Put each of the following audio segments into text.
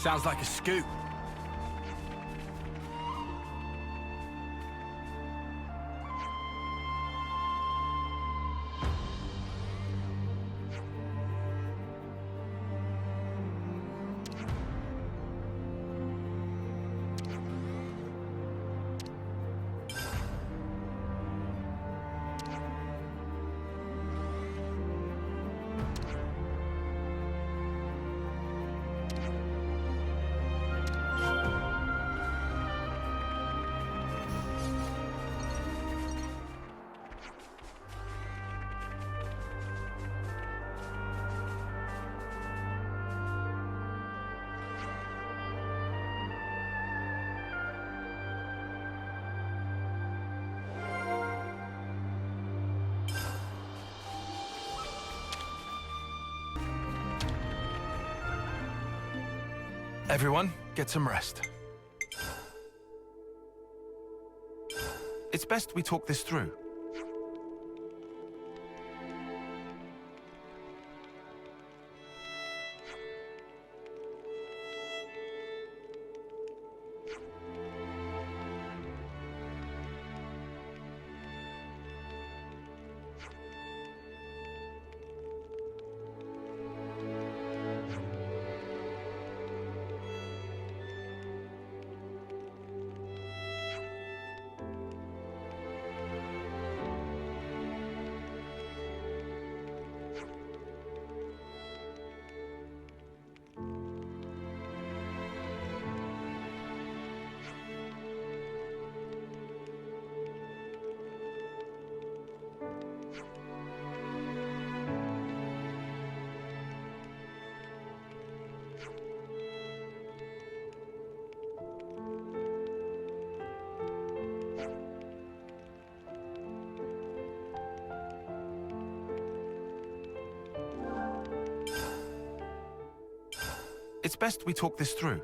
Sounds like a scoop. Everyone, get some rest. It's best we talk this through. It's best we talk this through.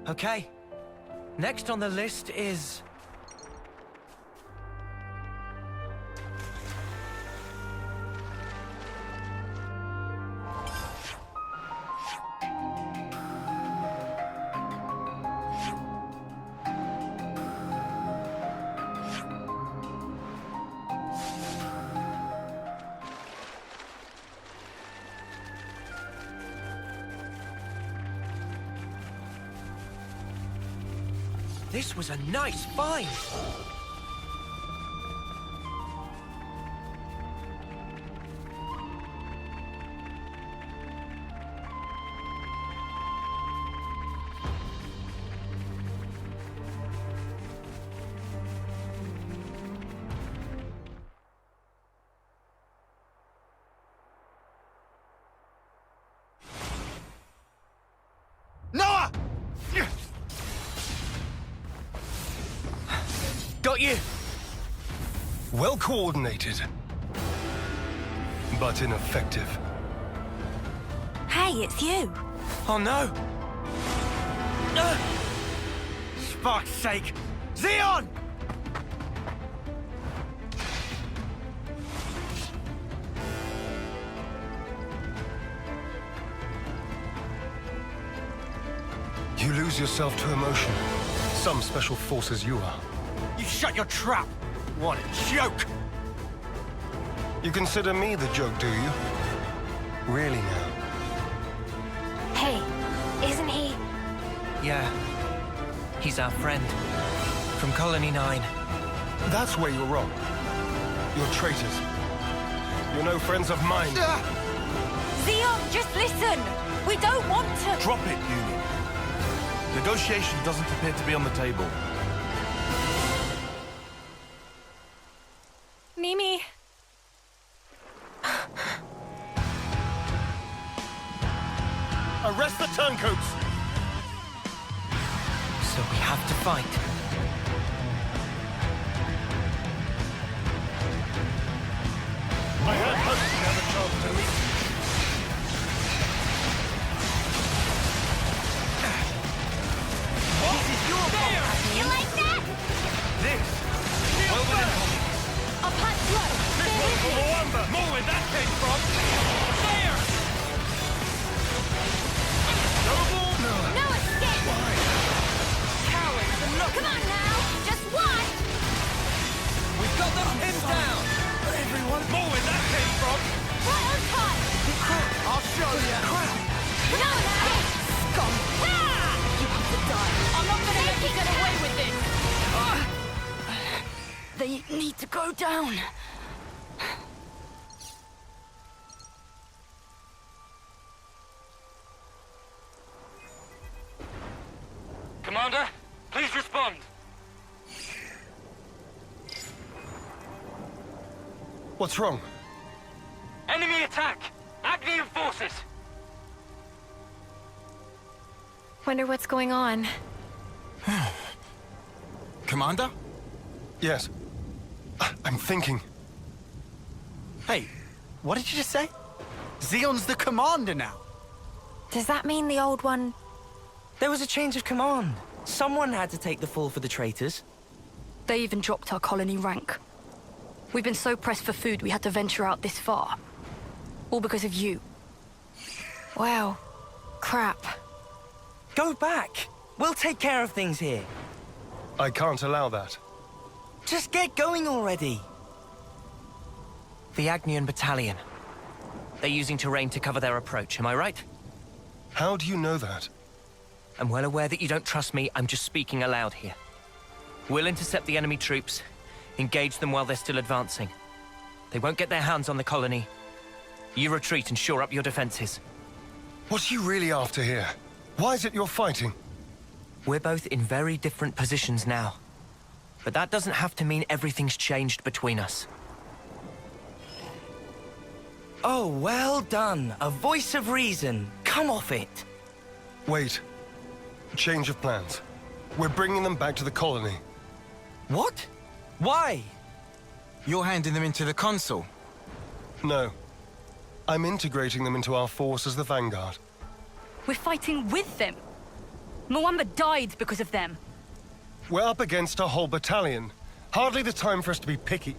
Okay. Next on the list is... This was a nice find! Noah! Got you! Well coordinated, but ineffective. Hey, it's you. Oh no! Fuck's sake! Zeon! You lose yourself to emotion. Some special forces you are. You shut your trap! What a joke! You consider me the joke, do you? Really now? Hey, isn't he? Yeah. He's our friend. From Colony 9. That's where you're wrong. You're traitors. You're no friends of mine. Zeon, just listen! We don't want to... Drop it, Union. Negotiation doesn't appear to be on the table. Mimi... Arrest the turncoats! So we have to fight. I had hoped to have a chance to meet you. This is your fault! You like that? This? Well within I'll pass slow. This one's for Moamba! More where that came from! There! No escape! Cowards and look! Come on now! Just one! We've got them pinned down! Everyone! More where that came from! Right on time! I'll show you! Come on now! Scum! Ah! You have to die. I'm not gonna let you get away with this! They need to go down. Commander, please respond. What's wrong? Enemy attack! Agnian forces! Wonder what's going on. Commander? Yes. I'm thinking. Hey, what did you just say? Zeon's the commander now. Does that mean the old one... There was a change of command. Someone had to take the fall for the traitors. They even dropped our colony rank. We've been so pressed for food we had to venture out this far. All because of you. Wow. Crap. Go back. We'll take care of things here. I can't allow that. Just get going already. The Agnian Battalion. They're using terrain to cover their approach, am I right? How do you know that? I'm well aware that you don't trust me. I'm just speaking aloud here. We'll intercept the enemy troops, engage them while they're still advancing. They won't get their hands on the colony. You retreat and shore up your defenses. What are you really after here? Why is it you're fighting? We're both in very different positions now. But that doesn't have to mean everything's changed between us. Oh, well done. A voice of reason. Come off it. Wait. Change of plans. We're bringing them back to the colony. What? Why? You're handing them into the Consul. No. I'm integrating them into our force as the Vanguard. We're fighting with them. Moamba died because of them. We're up against a whole battalion. Hardly the time for us to be picky.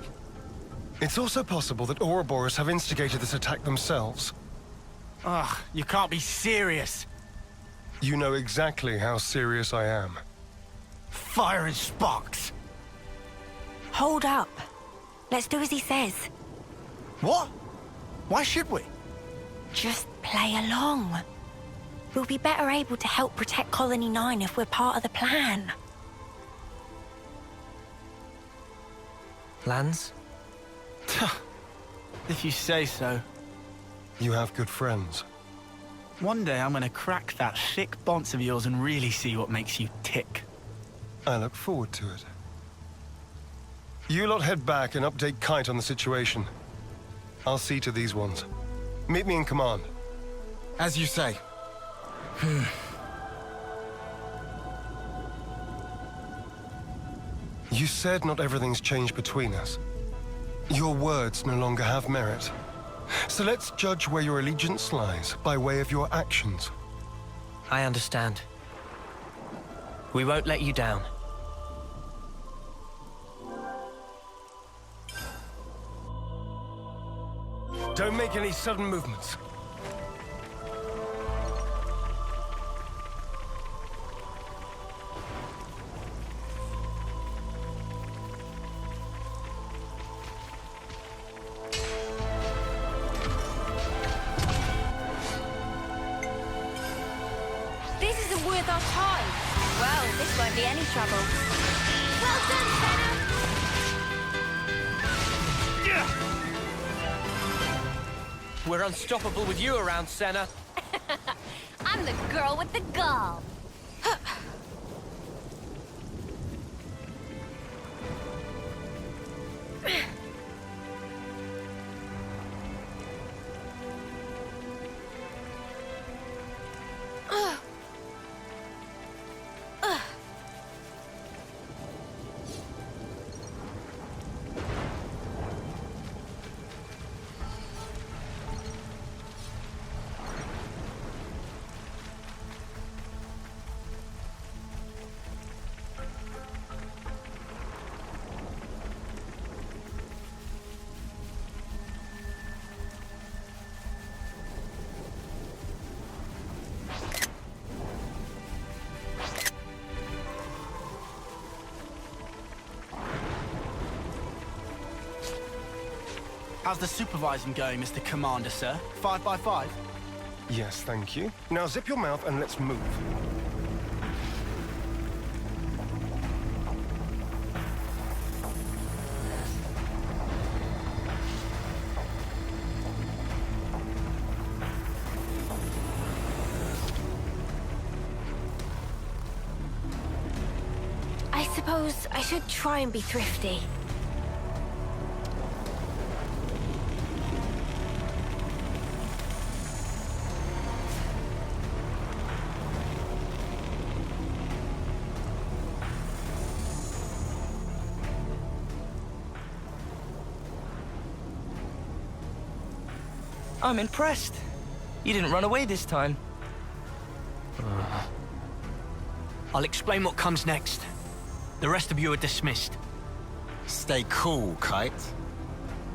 It's also possible that Ouroboros have instigated this attack themselves. Ugh, you can't be serious. You know exactly how serious I am. Fire and sparks. Hold up. Let's do as he says. What? Why should we? Just play along. We'll be better able to help protect Colony 9 if we're part of the plan. Lance? If you say so. You have good friends. One day I'm gonna crack that thick bonce of yours and really see what makes you tick. I look forward to it. You lot head back and update Kite on the situation. I'll see to these ones. Meet me in command. As you say. You said not everything's changed between us. Your words no longer have merit. So let's judge where your allegiance lies by way of your actions. I understand. We won't let you down. Don't make any sudden movements. won't be any trouble. Well done, Senna! We're unstoppable with you around, Senna. I'm the girl with the gall. How's the supervising going, Mr. Commander, sir? 5 by 5? Yes, thank you. Now zip your mouth and let's move. I suppose I should try and be thrifty. I'm impressed. You didn't run away this time. I'll explain what comes next. The rest of you are dismissed. Stay cool, Kite.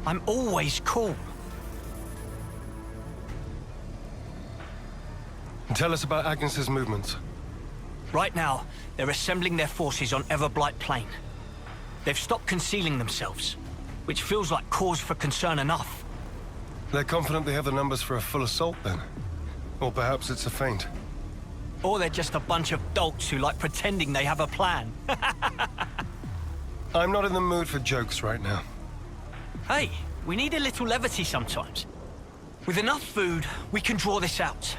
I'm always cool. Tell us about Agnes's movements. Right now, they're assembling their forces on Everblight Plain. They've stopped concealing themselves, which feels like cause for concern enough. They're confident they have the numbers for a full assault, then. Or perhaps it's a feint. Or they're just a bunch of dolts who like pretending they have a plan. I'm not in the mood for jokes right now. Hey, we need a little levity sometimes. With enough food, we can draw this out.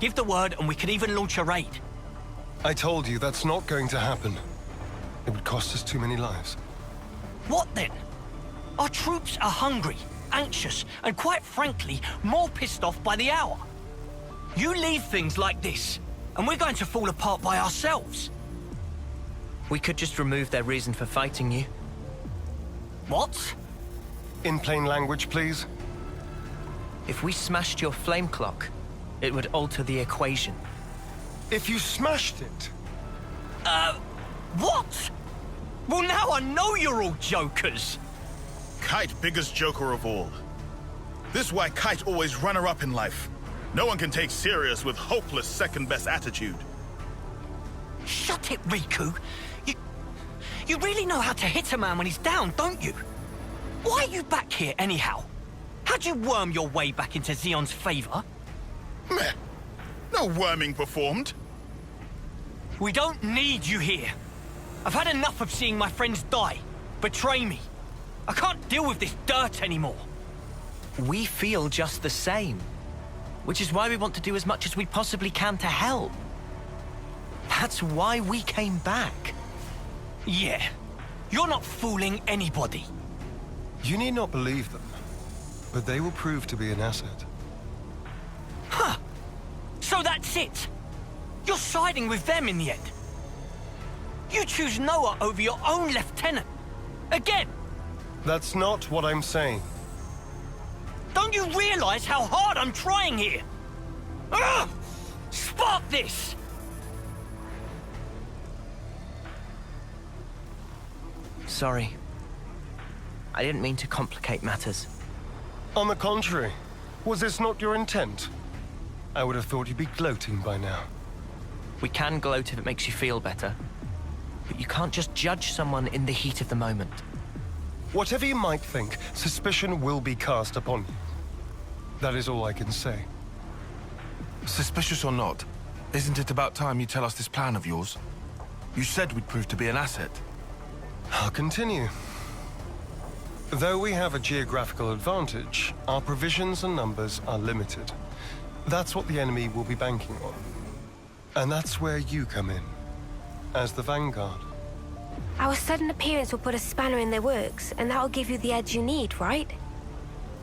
Give the word and we can even launch a raid. I told you that's not going to happen. It would cost us too many lives. What then? Our troops are hungry, anxious, and quite frankly, more pissed off by the hour. You leave things like this, and we're going to fall apart by ourselves. We could just remove their reason for fighting you. What? In plain language, please. If we smashed your flame clock, it would alter the equation. If you smashed it, What? Well, now I know you're all jokers. Kite, biggest joker of all. This why Kite always runner-up in life. No one can take serious with hopeless second-best attitude. Shut it, Riku. You really know how to hit a man when he's down, don't you? Why are you back here, anyhow? How'd you worm your way back into Zeon's favor? Meh. No worming performed. We don't need you here. I've had enough of seeing my friends die, betray me. I can't deal with this dirt anymore. We feel just the same, which is why we want to do as much as we possibly can to help. That's why we came back. Yeah, you're not fooling anybody. you need not believe them. But they will prove to be an asset. Huh. So that's it. You're siding with them in the end. You choose Noah over your own lieutenant. Again. That's not what I'm saying. Don't you realize how hard I'm trying here? Ugh! Spark this! Sorry. I didn't mean to complicate matters. On the contrary, was this not your intent? I would have thought you'd be gloating by now. We can gloat if it makes you feel better. But you can't just judge someone in the heat of the moment. Whatever you might think, suspicion will be cast upon you. That is all I can say. Suspicious or not, isn't it about time you tell us this plan of yours? You said we'd prove to be an asset. I'll continue. Though we have a geographical advantage, our provisions and numbers are limited. That's what the enemy will be banking on. And that's where you come in, as the vanguard. Our sudden appearance will put a spanner in their works, and that'll give you the edge you need, right?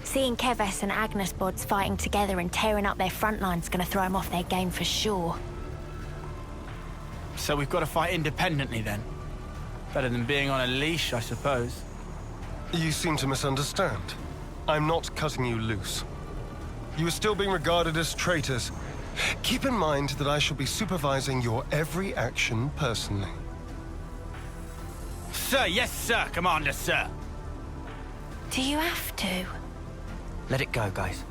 Seeing Keves and Agnes bods fighting together and tearing up their front line's gonna throw them off their game for sure. So we've got to fight independently then? Better than being on a leash, I suppose. You seem to misunderstand. I'm not cutting you loose. You are still being regarded as traitors. Keep in mind that I shall be supervising your every action personally. Sir, yes, sir, Commander, sir. Do you have to? Let it go, guys.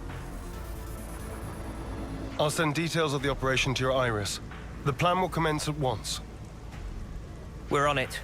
I'll send details of the operation to your Iris. The plan will commence at once. We're on it.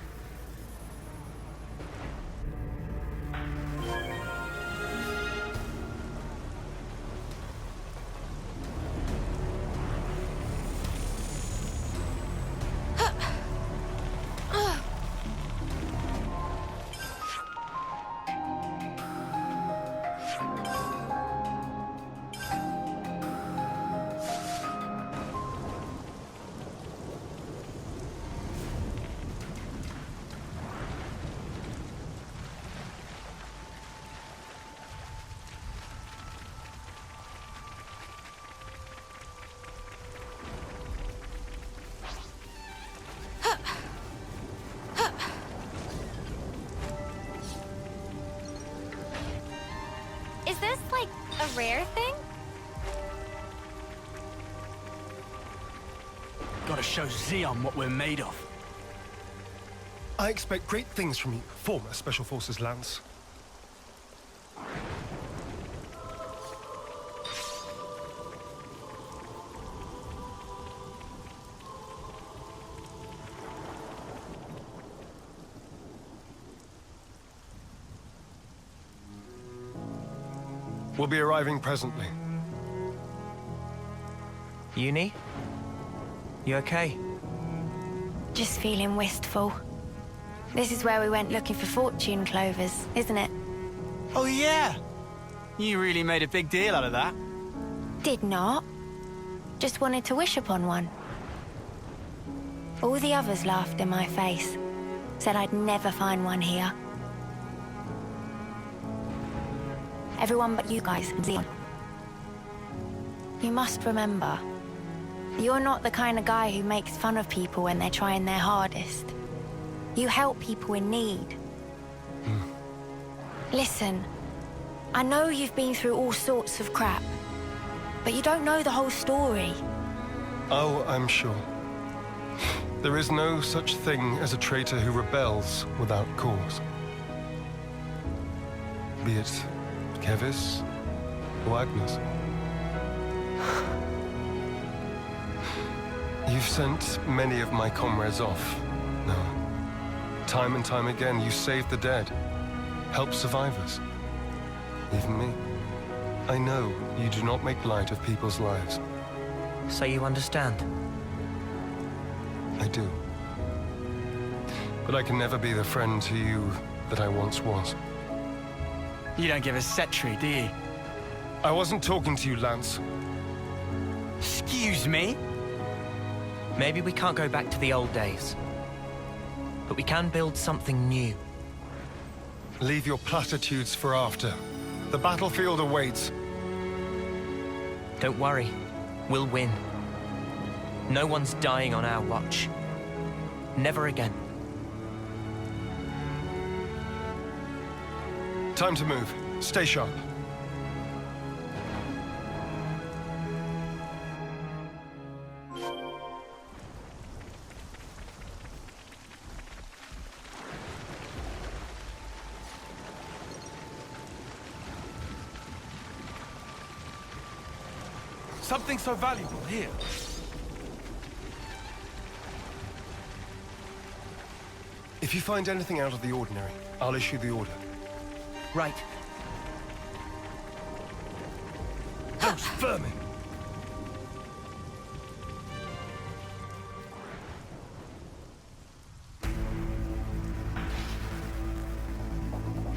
Is this, like, a rare thing? Gotta show Zeon what we're made of. I expect great things from you, former Special Forces Lance. We'll be arriving presently. Uni? You okay? Just feeling wistful. This is where we went looking for fortune clovers, isn't it? Oh, yeah. You really made a big deal out of that. Did not. Just wanted to wish upon one. All the others laughed in my face. Said I'd never find one here. Everyone but you guys and Zeon. You must remember, you're not the kind of guy who makes fun of people when they're trying their hardest. You help people in need. Listen, I know you've been through all sorts of crap, but you don't know the whole story. Oh, I'm sure. There is no such thing as a traitor who rebels without cause. Be it Keves or Agnes. You've sent many of my comrades off. No. Time and time again, you saved the dead, helped survivors. Even me. I know you do not make light of people's lives. So you understand? I do. But I can never be the friend to you that I once was. You don't give a setry, do you? I wasn't talking to you, Lance. Excuse me? Maybe we can't go back to the old days, but we can build something new. Leave your platitudes for after. The battlefield awaits. Don't worry, we'll win. No one's dying on our watch. Never again. Time to move. Stay sharp. Something so valuable here. If you find anything out of the ordinary, I'll issue the order. Right. Those vermin!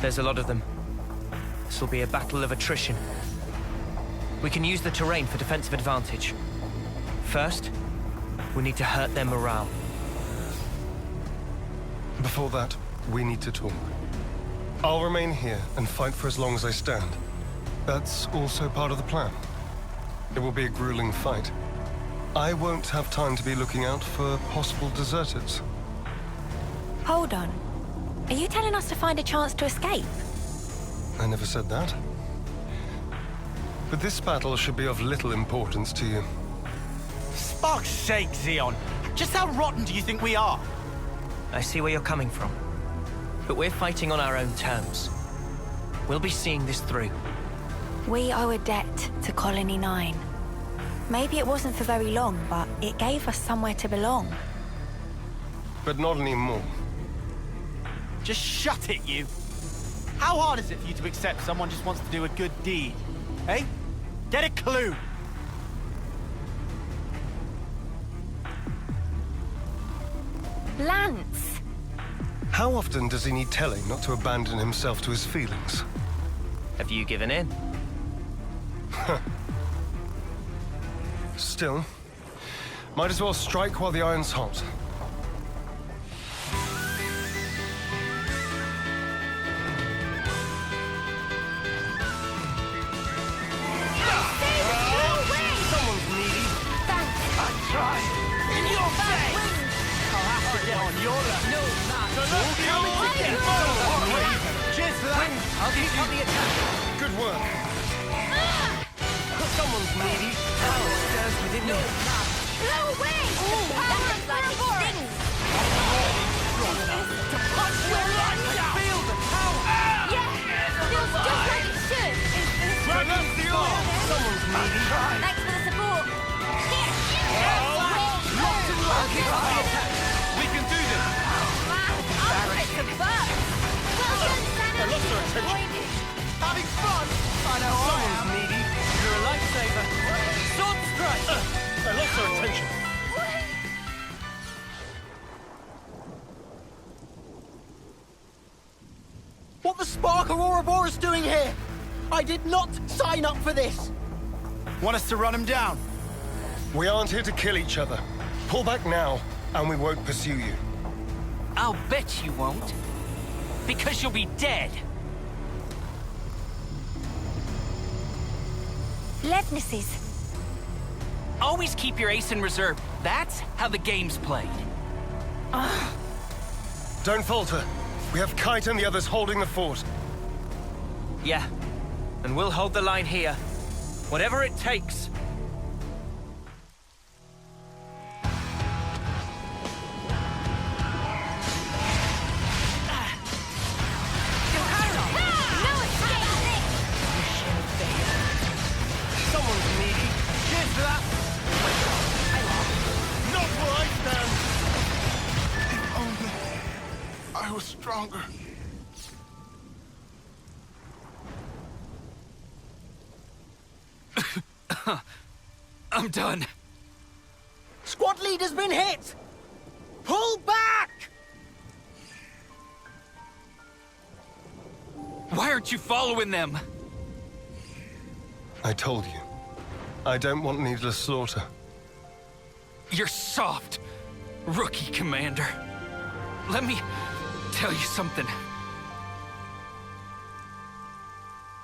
There's a lot of them. This will be a battle of attrition. We can use the terrain for defensive advantage. First, we need to hurt their morale. Before that, we need to talk. I'll remain here and fight for as long as I stand. That's also part of the plan. It will be a grueling fight. I won't have time to be looking out for possible deserters. Hold on. Are you telling us to find a chance to escape? I never said that. But this battle should be of little importance to you. Spark's sake, Zeon. Just how rotten do you think we are? I see where you're coming from. But we're fighting on our own terms. We'll be seeing this through. We owe a debt to Colony 9. Maybe it wasn't for very long, but it gave us somewhere to belong. But not anymore. Just shut it, you. How hard is it for you to accept someone just wants to do a good deed? Eh? Get a clue. Lance! How often does he need telling not to abandon himself to his feelings? Have you given in? Still, might as well strike while the iron's hot. Someone's needy. I tried! In your face! I'll have to get on your level. No, not. Cheers for that. I'll keep on the attack. Good work. Someone's needy. Power stirs within me. Blow away! The power of Ouroboros! To punch your life out! Feel the power! Yeah! Feels just like it should! Someone's needy. Thanks for the support! I'll keep on the attack! We can do this! I'll take the butt! Well done, Santa! I lost her attention. Having fun? I know I am. Someone's needy. You're a lifesaver. Sword strike! I lost her attention. What the spark are Ouroboros doing here? I did not sign up for this. Want us to run him down? We aren't here to kill each other. Pull back now, and we won't pursue you. I'll bet you won't. Because you'll be dead. Levnesses. Always keep your ace in reserve. That's how the game's played. Don't falter. We have Kite and the others holding the fort. Yeah. And we'll hold the line here. Whatever it takes. Someone's needy. Cheers for that. Not where I stand. If only I was stronger. I'm done. Squad leader's been hit. Pull back! Why aren't you following them? I told you. I don't want needless slaughter. You're soft, rookie commander. Let me tell you something.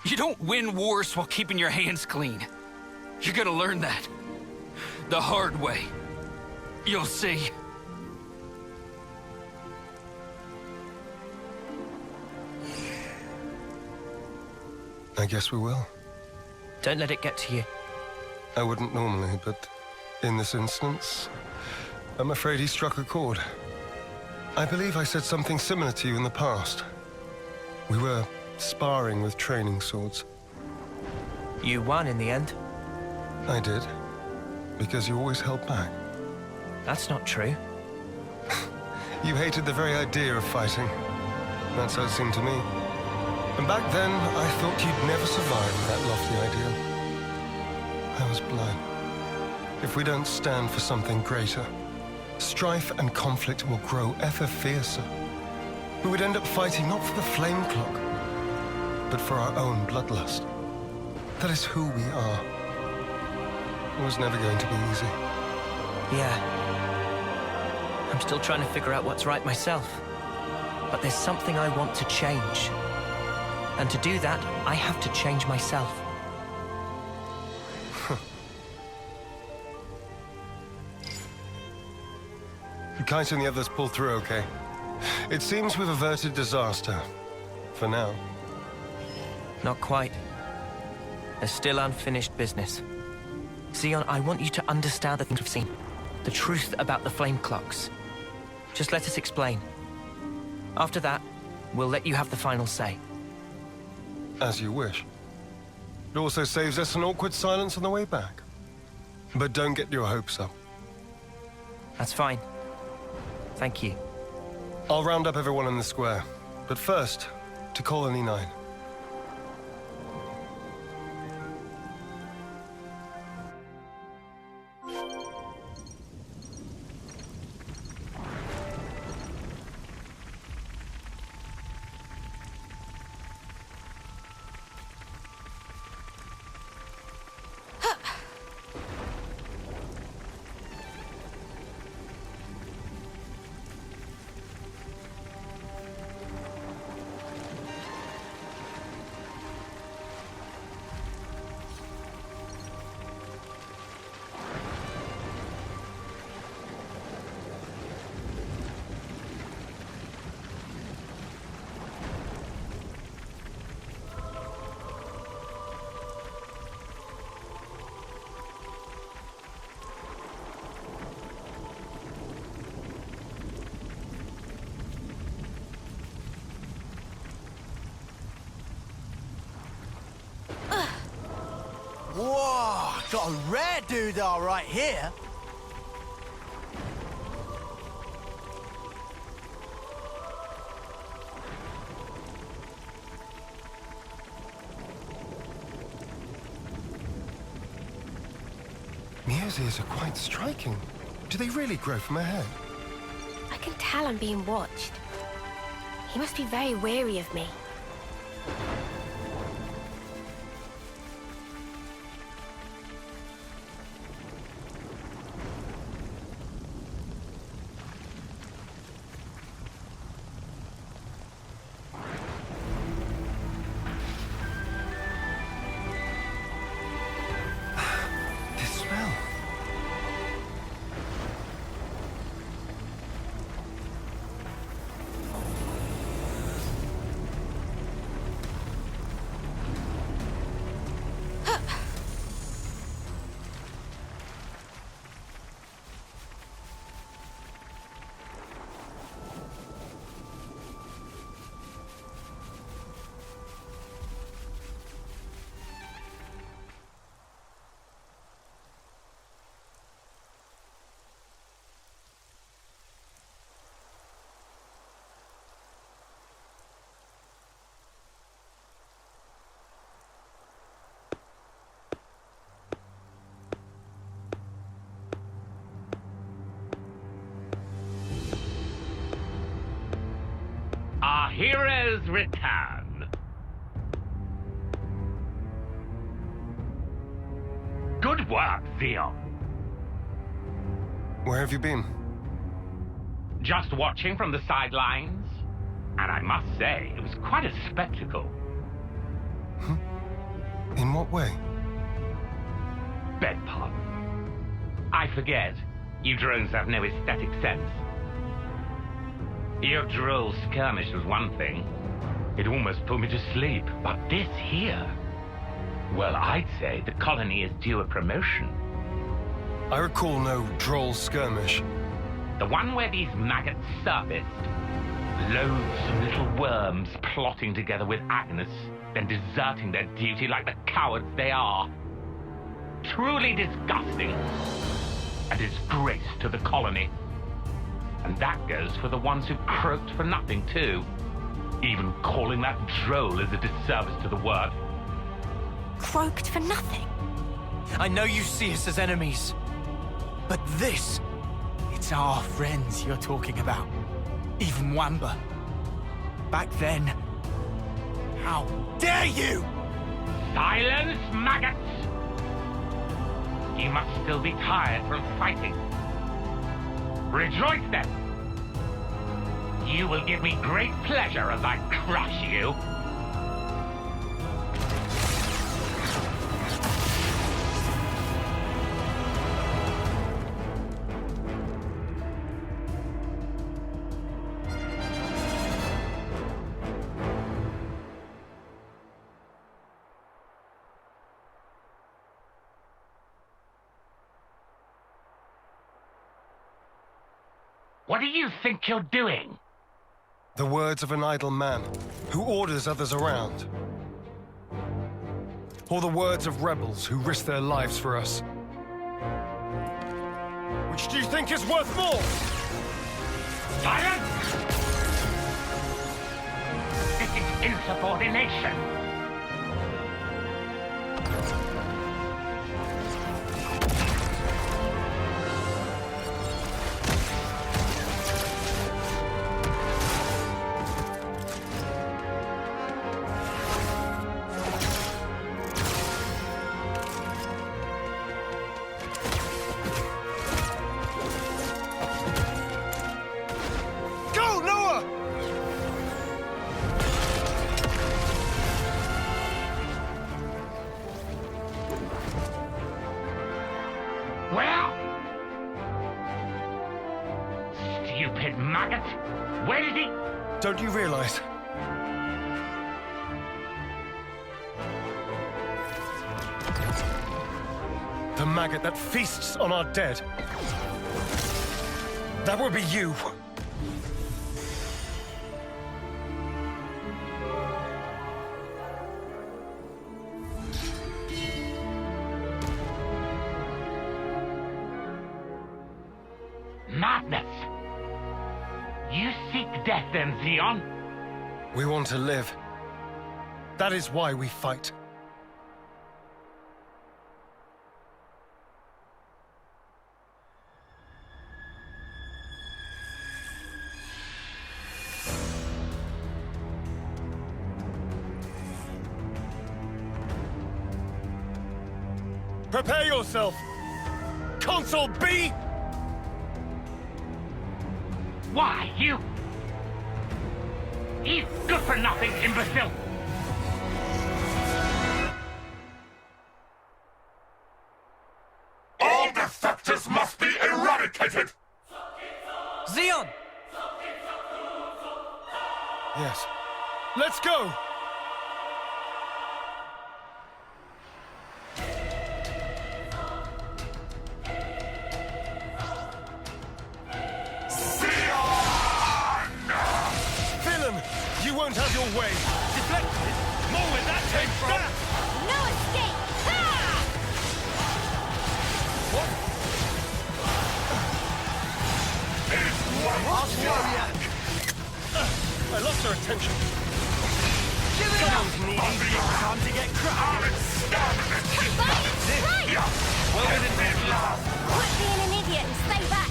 You don't win wars while keeping your hands clean. You're gonna learn that. The hard way. You'll see. I guess we will. Don't let it get to you. I wouldn't normally, but in this instance, I'm afraid he struck a chord. I believe I said something similar to you in the past. We were sparring with training swords. You won in the end. I did, because you always held back. That's not true. You hated the very idea of fighting. That's how it seemed to me. And back then, I thought you'd never survive that lofty ideal. I was blind. If we don't stand for something greater, strife and conflict will grow ever fiercer. We would end up fighting not for the flame clock, but for our own bloodlust. That is who we are. It was never going to be easy. Yeah. I'm still trying to figure out what's right myself. But there's something I want to change. And to do that, I have to change myself. Kite and the others pull through okay. It seems we've averted disaster. For now. Not quite. There's still unfinished business. Zeon, I want you to understand the things we've seen. The truth about the flame clocks. Just let us explain. After that, we'll let you have the final say. As you wish. It also saves us an awkward silence on the way back. But don't get your hopes up. That's fine. Thank you. I'll round up everyone in the square. But first, to Colony 9. Whoa, got a rare doodah right here. Muses are quite striking. Do they really grow from a head? I can tell I'm being watched. He must be very wary of me. Our heroes return. Good work, Zeon. Where have you been? Just watching from the sidelines. And I must say, it was quite a spectacle. In what way? Beg pardon. I forget. You drones have no aesthetic sense. Your droll skirmish was one thing. It almost put me to sleep. But this here... Well, I'd say the colony is due a promotion. I recall no droll skirmish. The one where these maggots surfaced. Loathsome little worms plotting together with Agnes, then deserting their duty like the cowards they are. Truly disgusting. A disgrace to the colony. And that goes for the ones who croaked for nothing, too. Even calling that droll is a disservice to the word. Croaked for nothing? I know you see us as enemies. But this... It's our friends you're talking about. Even Wamba. Back then, How dare you! Silence, maggots! You must still be tired from fighting. Rejoice then! You will give me great pleasure as I crush you. What do you think you're doing? The words of an idle man who orders others around. Or the words of rebels who risk their lives for us. Which do you think is worth more? Silence! This is insubordination. Stupid maggot! Where did he... Don't you realize? The maggot that feasts on our dead. That would be you. Madness! You seek death then, Zeon? We want to live. That is why we fight. Prepare yourself! Console B! Why, you... He's good for nothing, imbecile! All defectors must be eradicated! Zeon! Yes. Let's go! You won't have your way! Deflected? More where that came from! No escape! Ha! What? I'll show ya! I lost her attention. Give it up! Time to get crushed! Right! Well within reach. Quit being an idiot and stay back!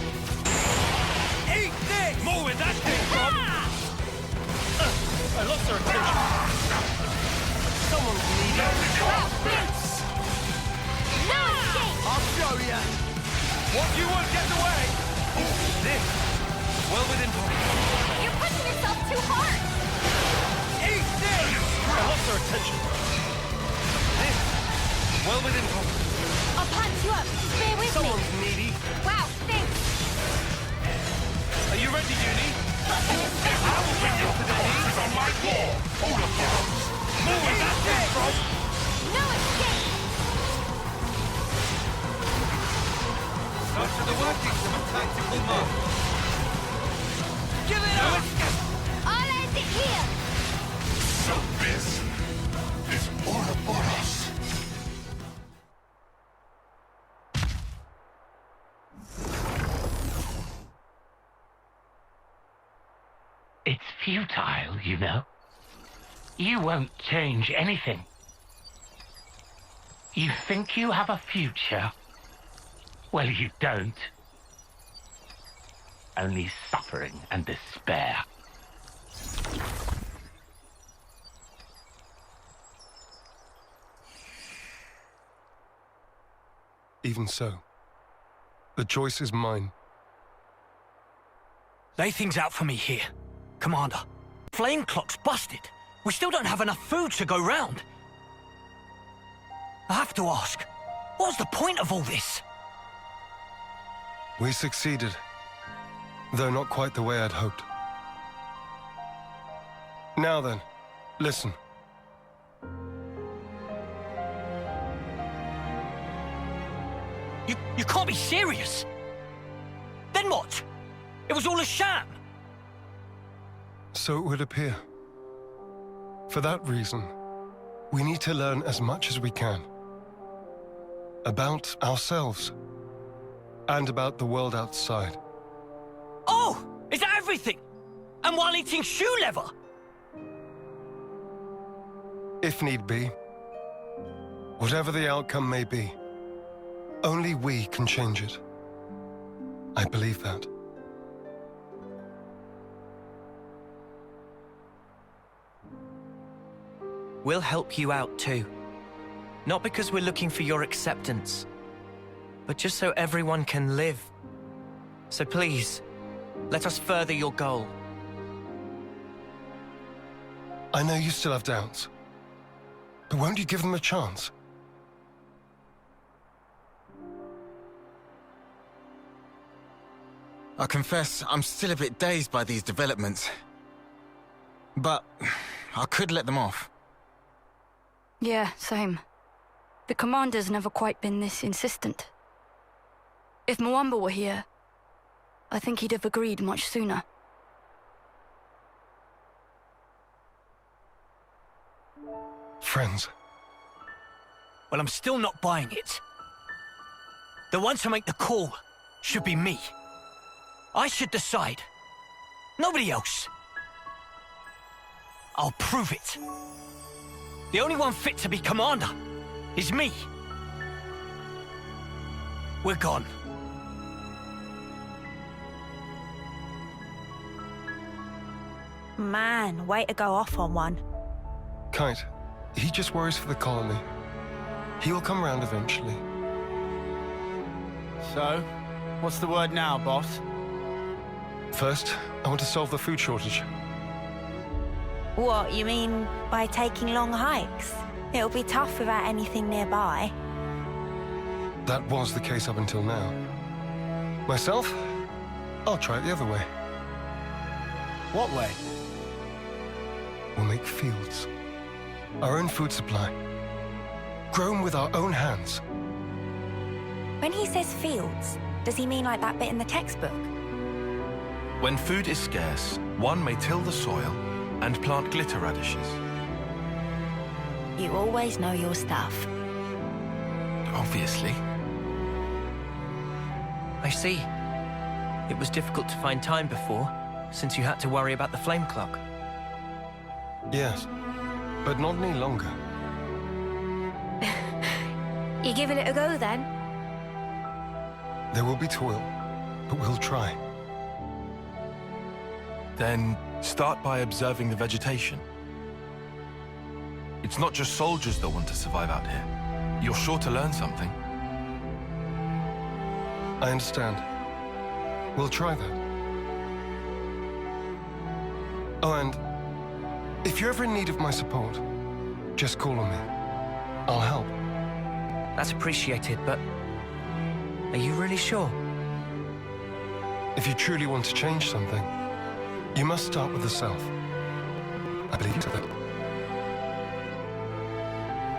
Eat this! More where that came from! I lost her attention. Someone's needy. Wow, bitch! No escape! I'll show ya! What? You won't get away! This. Well within reach. You're pushing yourself too hard! Eat this! I lost her attention. This. Well within reach. I'll punch you up. Just bear with Someone's me. needy. Wow, thanks. Are you ready, Uni? I will bring you to the knees on my wall! All of you! More where that came from! No escape! Start to the workings of a tactical mark. Give it up! I'll end it here! So this is Ouroboros. It's futile, you know. You won't change anything. You think you have a future? Well, you don't. Only suffering and despair. even so. The choice is mine. Lay things out for me here. Commander, flame clock's busted. We still don't have enough food to go round. I have to ask, what was the point of all this? We succeeded, though not quite the way I'd hoped. Now then, listen. You can't be serious! Then what? It was all a sham! So it would appear. For that reason, we need to learn as much as we can. About ourselves. And about the world outside. Oh! Is that everything? And while eating shoe leather? If need be. Whatever the outcome may be, only we can change it. I believe that. We'll help you out too. Not because we're looking for your acceptance, but just so everyone can live. So please, let us further your goal. I know you still have doubts, but won't you give them a chance? I confess, I'm still a bit dazed by these developments. But I could let them off. Yeah, same. The commander's never quite been this insistent. If Mwamba were here, I think he'd have agreed much sooner. Friends. Well, I'm still not buying it. The one to make the call should be me. I should decide. Nobody else. I'll prove it. The only one fit to be commander is me. We're gone. Man, way to go off on one. Kite, he just worries for the colony. He will come around eventually. So, what's the word now, boss? First, I want to solve the food shortage. What, you mean by taking long hikes? It'll be tough without anything nearby. That was the case up until now. Myself, I'll try it the other way. What way? We'll make fields. Our own food supply. Grown with our own hands. When he says fields, does he mean like that bit in the textbook? When food is scarce, one may till the soil and plant glitter radishes. You always know your stuff. Obviously. I see. It was difficult to find time before, since you had to worry about the flame clock. Yes, but not any longer. You giving it a go then? There will be toil, but we'll try. Then start by observing the vegetation. It's not just soldiers that want to survive out here. You're sure to learn something. I understand. We'll try that. Oh, and if you're ever in need of my support, just call on me. I'll help. That's appreciated, but are you really sure? If you truly want to change something, you must start with the self. I believe you said that.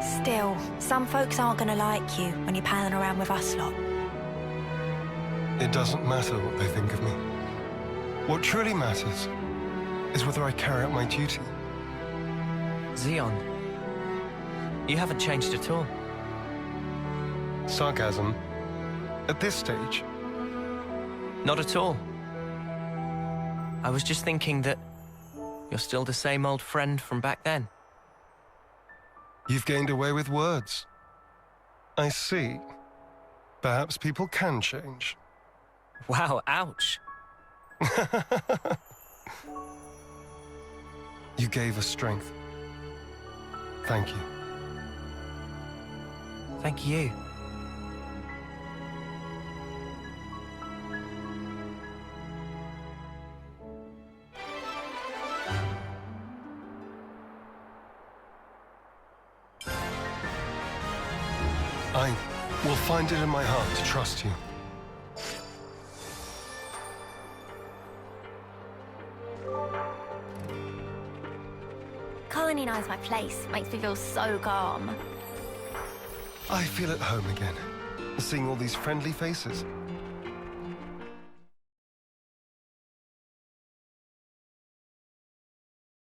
Still, some folks aren't gonna like you when you're palling around with us lot. It doesn't matter what they think of me. What truly matters is whether I carry out my duty. Zeon, you haven't changed at all. Sarcasm? At this stage? Not at all. I was just thinking that you're still the same old friend from back then. You've gained away with words. I see. Perhaps people can change. Wow, ouch. You gave us strength. Thank you. Thank you. find it in my heart to trust you. Colony knows my place. Makes me feel so calm. I feel at home again, seeing all these friendly faces.